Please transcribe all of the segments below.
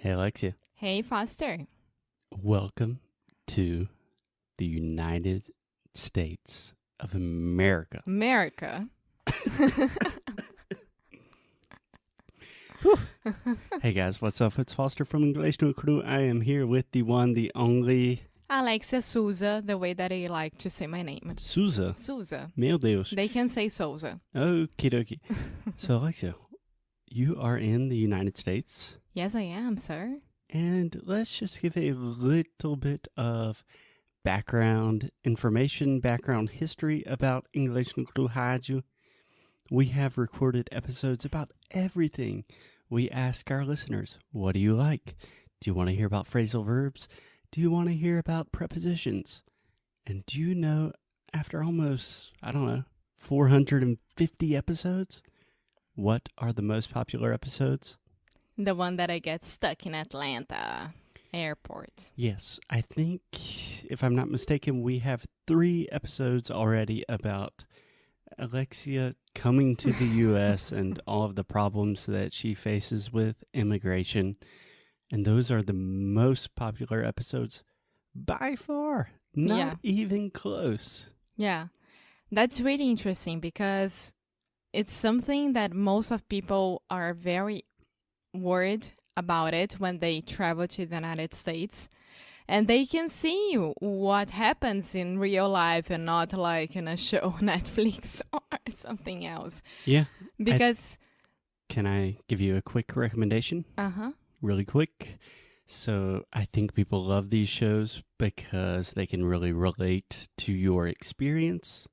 Hey, Alexia. Hey, Foster. Welcome to the United States of America. America. Hey, guys. What's up? It's Foster from Inglês no Cru. I am here with the one, the only... Alexia Souza, the way that I like to say my name. Souza. Souza. Meu Deus. They can say Souza. Okie dokie. So, Alexia, you are in the United States. Yes, I am, sir. And let's just give a little bit of background information, background history about Inglês no Cru Rádio. We have recorded episodes about everything. We ask our listeners, what do you like? Do you want to hear about phrasal verbs? Do you want to hear about prepositions? And do you know, after almost, 450 episodes, what are the most popular episodes? The one that I get stuck in Atlanta airport. Yes, I think, if I'm not mistaken, we have 3 episodes already about Alexia coming to the U.S. and all of the problems that she faces with immigration. And those are the most popular episodes by far. Not even close. Yeah, that's really interesting because it's something that most of people are very worried about it when they travel to the United States. And they can see what happens in real life and not like in a show, Netflix or something else. Yeah. Because... Can I give you a quick recommendation? Uh-huh. Really quick. So I think people love these shows because they can really relate to your experience.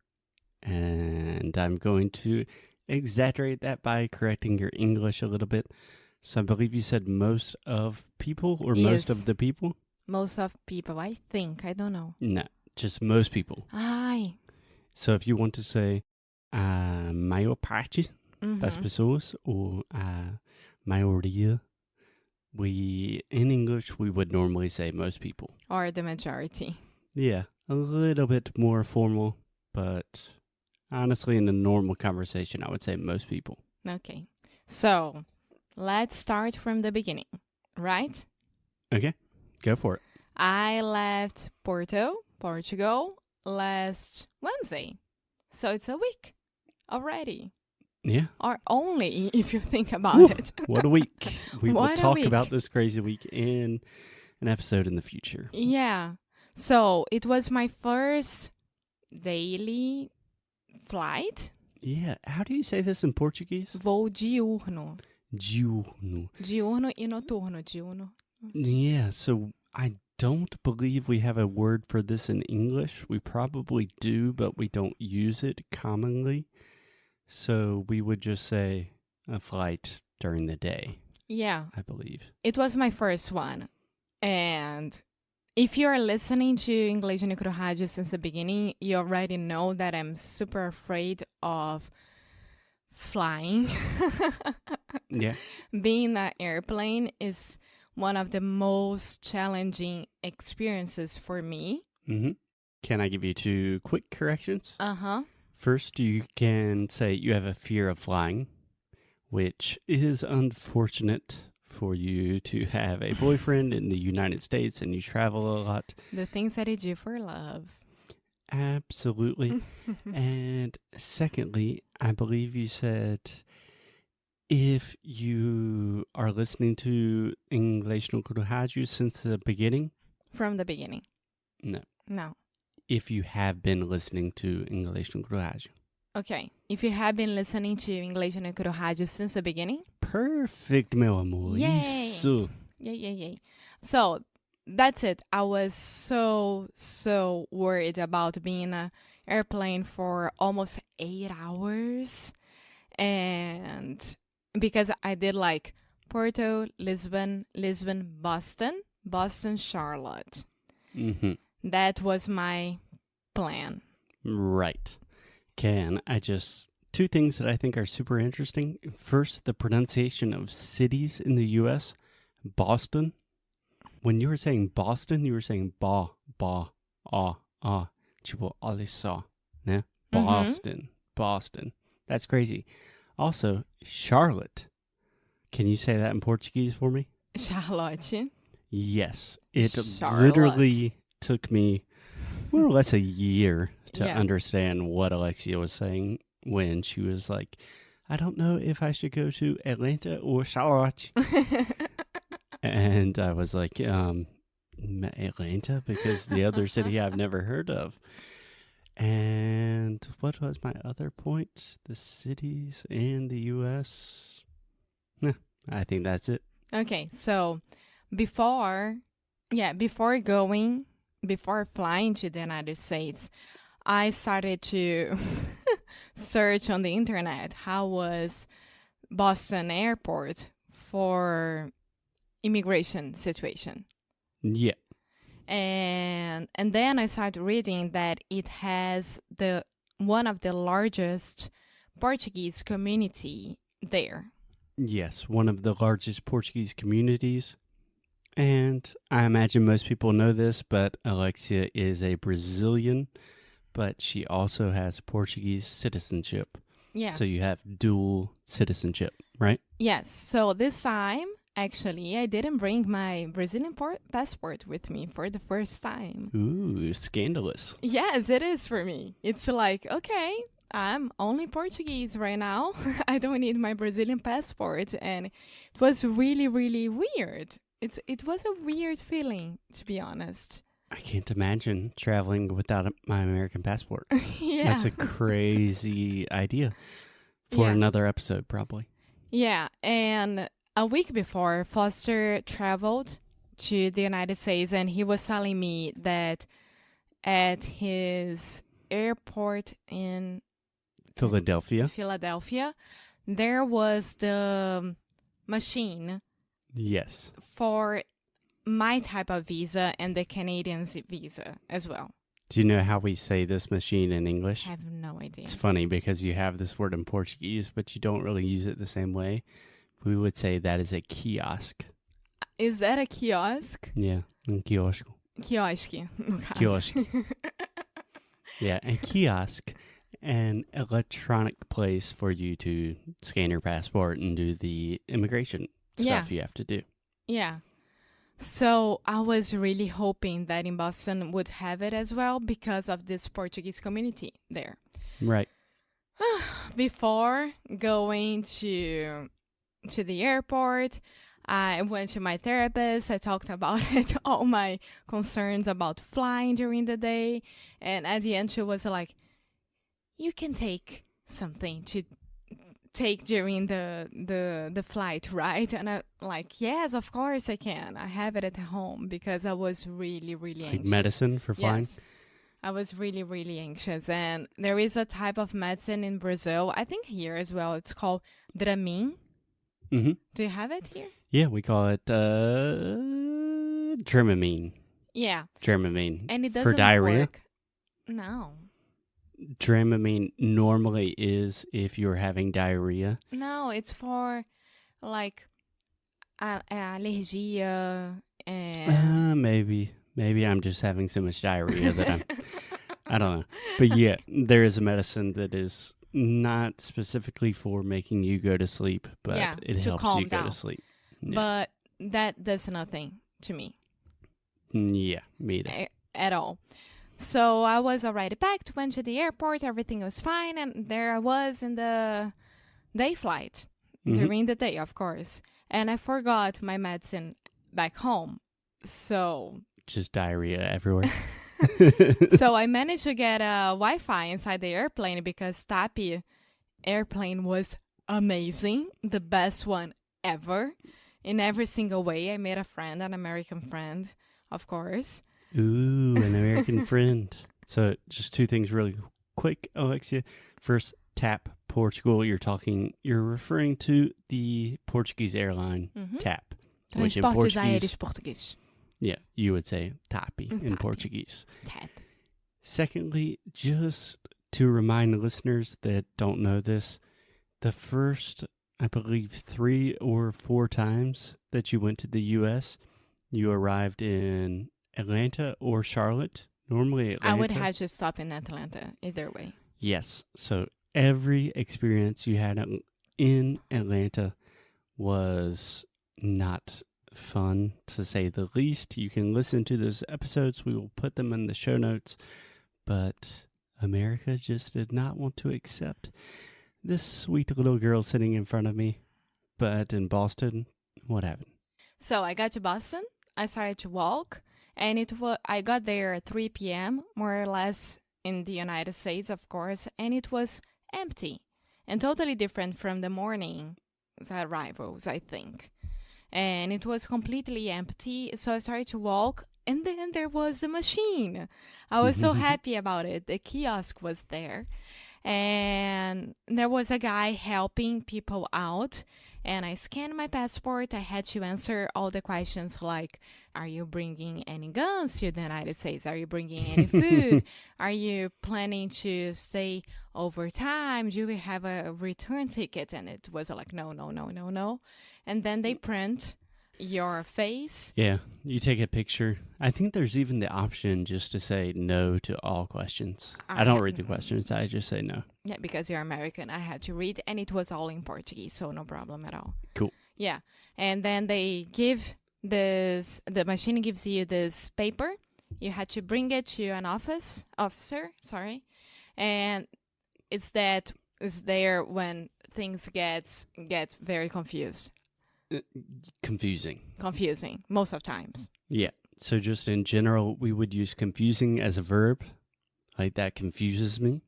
And I'm going to exaggerate that by correcting your English a little bit. So I believe you said most of people or most of the people? Most of people, I think. I don't know. No, just most people. Ai. So if you want to say maior parte das pessoas or maioria, in English, we would normally say most people. Or the majority. Yeah, a little bit more formal, but honestly, in a normal conversation, I would say most people. Okay. So, let's start from the beginning, right? Okay, go for it. I left Portugal, last Wednesday. So it's a week already. Yeah. Or only if you think about it. What a week. We will What a talk week. about this crazy week in an episode in the future. Yeah. So it was my first daily flight. Yeah. How do you say this in Portuguese? Voo diurno. Diurno. Diurno e noturno. Diurno. Yeah. So I don't believe we have a word for this in English. We probably do, but we don't use it commonly. So we would just say a flight during the day. Yeah. I believe. It was my first one. And if you're listening to Inglês no Cru Rádio since the beginning, you already know that I'm super afraid of flying. Yeah. Being in an airplane is one of the most challenging experiences for me. Mm-hmm. Can I give you 2 quick corrections? Uh-huh. First, you can say you have a fear of flying, which is unfortunate for you to have a boyfriend in the United States and you travel a lot. The things that you do for love. Absolutely. And secondly, I believe you said if you are listening to Inglês no Cru Rádio since the beginning. From the beginning. No. No. If you have been listening to Inglês no Cru Rádio. Okay. If you have been listening to Inglês no Cru Rádio since the beginning. Perfect, meu amor. Yay. Isso. Yay. So, that's it. I was so worried about being in an airplane for almost 8 hours. And because I did like Porto, Lisbon, Boston, Charlotte. Mm-hmm. That was my plan. Right. 2 things that I think are super interesting. First, the pronunciation of cities in the U.S. Boston. When you were saying Boston, you were saying ba, tipo, Alexia, né? Boston. That's crazy. Also, Charlotte. Can you say that in Portuguese for me? Charlotte. Yes. It Charlotte. literally took me more or less a year to Yeah. understand what Alexia was saying when she was like, I don't know if I should go to Atlanta or Charlotte. And I was like, Atlanta, because the other city I've never heard of. And what was my other point? The cities in the U.S.? Nah, I think that's it. Okay, so before flying to the United States, I started to search on the internet how was Boston airport for immigration situation. Yeah. And then I started reading that it has one of the largest Portuguese community there. Yes, one of the largest Portuguese communities. And I imagine most people know this, but Alexia is a Brazilian, but she also has Portuguese citizenship. Yeah. So you have dual citizenship, right? Yes. So this time, actually, I didn't bring my Brazilian passport with me for the first time. Ooh, scandalous. Yes, it is for me. It's like, okay, I'm only Portuguese right now. I don't need my Brazilian passport. And it was really, really weird. It was a weird feeling, to be honest. I can't imagine traveling without my American passport. Yeah. That's a crazy idea for Yeah. another episode, probably. Yeah, and a week before, Foster traveled to the United States, and he was telling me that at his airport in Philadelphia. there was the machine Yes. for my type of visa and the Canadian visa as well. Do you know how we say this machine in English? I have no idea. It's funny because you have this word in Portuguese, but you don't really use it the same way. We would say that is a kiosk. Is that a kiosk? Yeah, kiosk. Quiosque, no caso. Kiosk. Yeah, a kiosk, an electronic place for you to scan your passport and do the immigration stuff you have to do. Yeah. So I was really hoping that in Boston would have it as well because of this Portuguese community there. Right. Before going to the airport, I went to my therapist. I talked about it, all my concerns about flying during the day. And at the end, she was like, you can take something to take during the flight, right? And I'm like, yes, of course I can. I have it at home because I was really, really Like anxious. medicine for flying? Yes. I was really, really anxious. And there is a type of medicine in Brazil, I think here as well, it's called Dramin. Mm-hmm. Do you have it here? Yeah, we call it Dramamine. Yeah. Dramamine. And it doesn't for diarrhea. work. No. Dramamine normally is if you're having diarrhea. No, it's for like Alexia and... Maybe I'm just having so much diarrhea that I don't know. But yeah, there is a medicine that is not specifically for making you go to sleep, but Yeah, it to helps calm you go down. to sleep. Yeah. But that does nothing to me Yeah, me either. at all. So I was already packed, went to the airport, everything was fine, and there I was in the day flight, Mhm. during the day, of course. And I forgot my medicine back home. So Just diarrhea everywhere. so I managed to get a Wi-Fi inside the airplane because TAP airplane was amazing, the best one ever in every single way. I made a friend, an American friend, of course. Ooh, an American friend. So just two things really quick, Alexia. First, TAP Portugal. You're referring to the Portuguese airline TAP. Which in Transportes Portuguese, Aéreos Português. yeah, you would say TAPI in TAPI. Portuguese. TAP. Secondly, just to remind listeners that don't know this, the first, I believe, 3 or 4 times that you went to the U.S., you arrived in Atlanta or Charlotte. Normally Atlanta. I would have to stop in Atlanta, either way. Yes. So every experience you had in Atlanta was not fun, to say the least. You can listen to those episodes. We will put them in the show notes. But America just did not want to accept this sweet little girl sitting in front of me. But in Boston, what happened? So I got to Boston. I started to walk, and I got there at 3 p.m., more or less, in the United States, of course, and it was empty and totally different from the morning arrivals, I think. And it was completely empty, so I started to walk, and then there was the machine. I was so happy about it. The kiosk was there, and there was a guy helping people out, and I scanned my passport. I had to answer all the questions like, are you bringing any guns to the United States? Are you bringing any food? Are you planning to stay overtime? Do we have a return ticket? And it was like, no. And then they print your face. Yeah, you take a picture. I think there's even the option just to say no to all questions. I don't read the questions. I just say no. Yeah, because you're American. I had to read, and it was all in Portuguese, so no problem at all. Cool. Yeah, and then they give the machine gives you this paper. You had to bring it to an officer, and it's there when things get very confused. Confusing, most of times. Yeah. So just in general, we would use confusing as a verb. Like, that confuses me.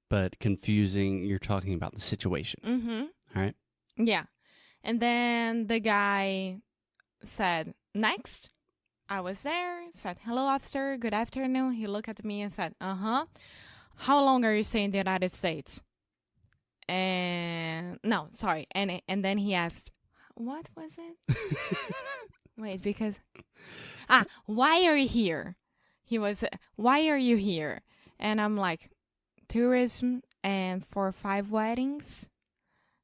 But confusing, you're talking about the situation. Mm-hmm. All right? Yeah. And then the guy said, next. I was there, said, hello, officer, good afternoon. He looked at me and said, how long are you staying in the United States? And then he asked, what was it? Wait, because... why are you here? He was, why are you here? And I'm like, tourism and for 5 weddings.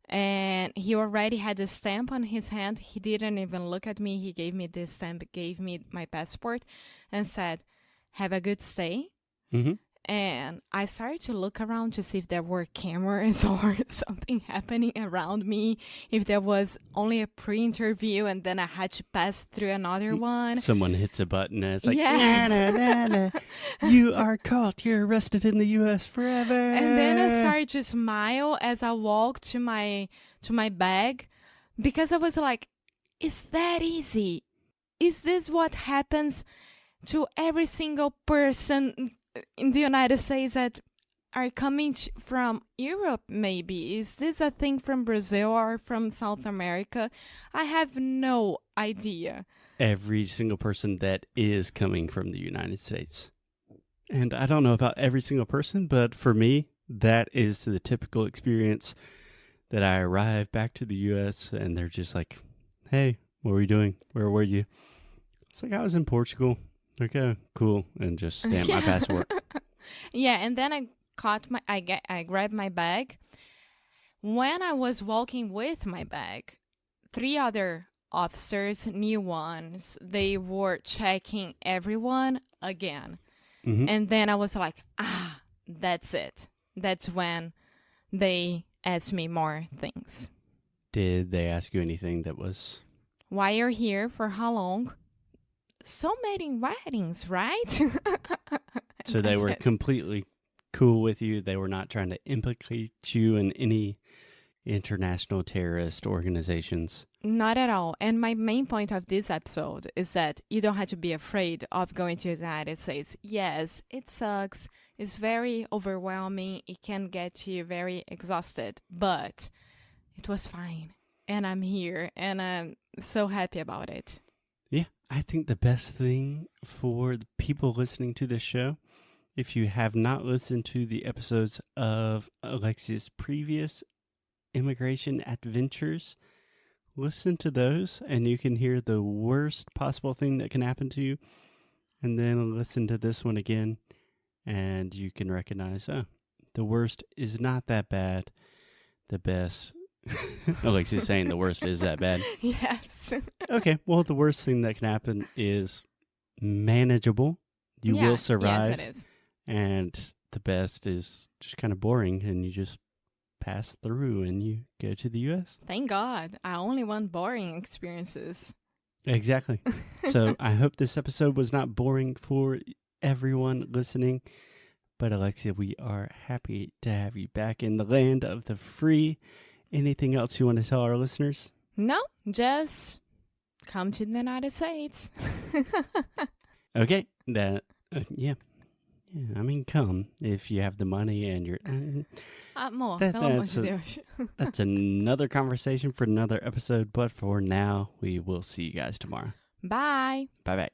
And he already had a stamp on his hand. He didn't even look at me. He gave me this stamp, gave me my passport, and said, have a good stay. Mm-hmm. And I started to look around to see if there were cameras or something happening around me, if there was only a pre-interview and then I had to pass through another one. Someone hits a button and it's like, yes. nah. You are caught. You're arrested in the U.S. forever. And then I started to smile as I walked to my bag, because I was like, is that easy? Is this what happens to every single person in the United States that are coming from Europe, maybe? Is this a thing from Brazil or from South America? I have no idea. Every single person that is coming from the United States. And I don't know about every single person, but for me, that is the typical experience that I arrive back to the U.S. and they're just like, hey, what were you doing? Where were you? It's like, I was in Portugal. Okay, cool. And just stamp my passport. Yeah, and then I grabbed my bag. When I was walking with my bag, 3 other officers, new ones, they were checking everyone again. Mm-hmm. And then I was like, that's it. That's when they asked me more things. Did they ask you anything that was... Why you're here? For how long? So many weddings, right? So they were completely cool with you. They were not trying to implicate you in any international terrorist organizations. Not at all. And my main point of this episode is that you don't have to be afraid of going to the United States. Yes, it sucks. It's very overwhelming. It can get you very exhausted. But it was fine. And I'm here. And I'm so happy about it. Yeah, I think the best thing for the people listening to this show, if you have not listened to the episodes of Alexia's previous immigration adventures, listen to those and you can hear the worst possible thing that can happen to you. And then listen to this one again and you can recognize, the worst is not that bad. The best... Alexia's saying the worst is that bad. Yes. Okay, well, the worst thing that can happen is manageable. You will survive. Yes, it is. And the best is just kind of boring, and you just pass through and you go to the U.S. Thank God. I only want boring experiences. Exactly. So I hope this episode was not boring for everyone listening. But Alexia, we are happy to have you back in the land of the free. Anything else you want to tell our listeners? No, just come to the United States. Okay. Yeah. I mean, come if you have the money and you're... Amor, pelo amor de Deus. That's another conversation for another episode. But for now, we will see you guys tomorrow. Bye. Bye-bye.